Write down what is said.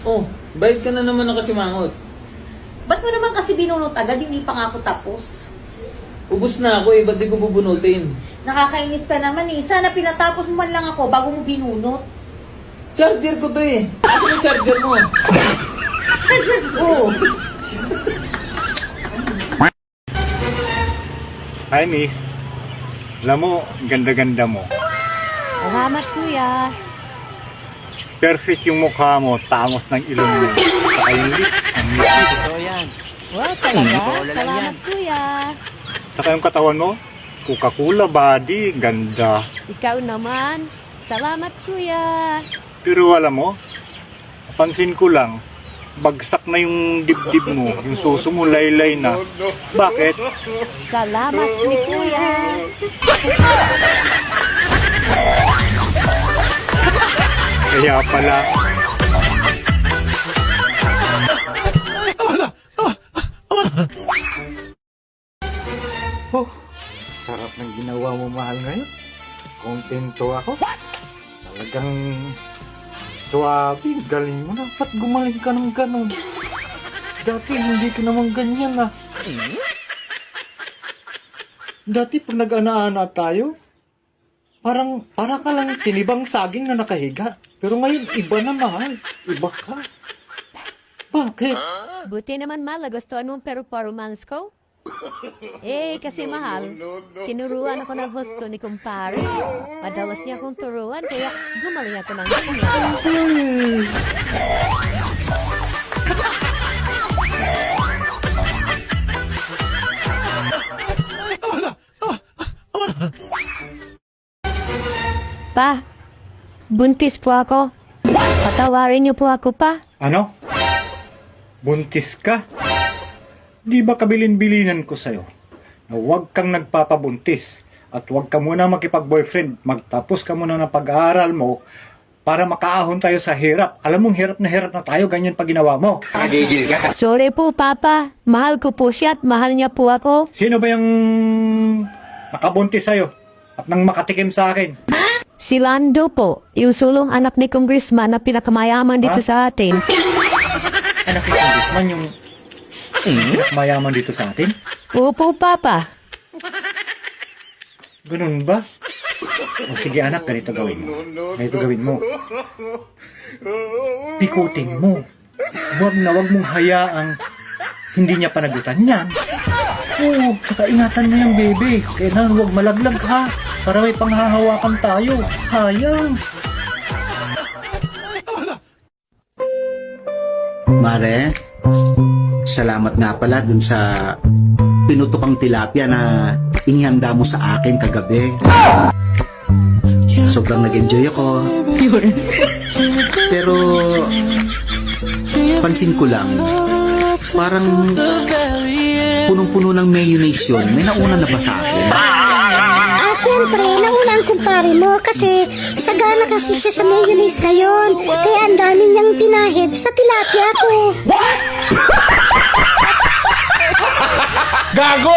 Oh, bayad ka na naman ng kasimangot. Ba't mo naman kasi binunot agad? Hindi pa nga ako tapos. Ubus na ako eh, ba't di ko bubunutin? Nakakainis ka naman eh. Sana pinatapos mo man lang ako bago mo binunot. Charger ko to eh. Asan yung charger mo? Oo. Hi, miss. Alam mo, ganda-ganda mo. Salamat, kuya. Perfect yung mukha mo, tangos ng ilong mo. Saka yung lips, ang lips. Totoo yan. Wow, talaga? Bola lang Salamat, yan. kuya. Saka yung katawan mo, Coca-Cola body, ganda. Ikaw naman. Salamat, kuya. Pero alam mo, pansin ko lang, bagsak na yung dibdib mo, yung suso mo laylay na. Bakit? Salamat ni kuya. Kaya pala. Oh, sarap ng ginawa mo, mahal, ngayon. Kontento ako. Talagang suwabe, galing mo na. Ba't gumaling ka ng ganun? Dati hindi ka naman ganyan ah. Dati pag nag-ana-ana tayo, para ka lang tinibang saging na nakahiga. Pero ngayon, iba na, mahal. Iba ka. Bakit? Buti naman, mahal. Gustuhan mo performance ko? Eh, kasi mahal, tinuruan ako ng husto ni kumpare. Madalas niya akong turuan, kaya gumaling ako ng ganyan. Pa, buntis po ako. Patawarin niyo po ako, pa. Ano? Buntis ka? Di ba kabilin-bilinan ko sa'yo na huwag kang nagpapabuntis at huwag ka muna makipag-boyfriend, magtapos ka muna ng pag-aaral mo para makaahon tayo sa hirap. Alam mong hirap na tayo, ganyan pag ginawa mo. Nagigil ka. Sorry po, Papa. Mahal ko po siya at mahal niya po ako. Sino ba yung nakabuntis sa'yo at nang makatikim sa akin? Si Lando po, yung sulong anak ni Congressman na pinakamayaman dito sa atin. Anak ni Congressman yung mayaman dito sa atin? Opo, Papa. Ganun ba? O sige anak, ganito gawin mo. Ganito gawin mo. Pikutin mo. Huwag mong hayaang hindi niya panagutan yan. Oo, saka ingatan mo yung baby. Kailangan huwag malaglag ha. Para may panghahawakan tayo. Sayang. Mare, salamat nga pala dun sa pinutokang tilapia na inihanda mo sa akin kagabi. Sobrang nag-enjoy ako. Pero pansin ko lang, parang punong-puno ng mayonnaise yun. May nauna na ba sa akin? Siyempre, nauna ang kumpare mo kasi sagana kasi siya sa mayonnaise ngayon. Kaya ang dami niyang pinahid sa tilapia ko. Gago!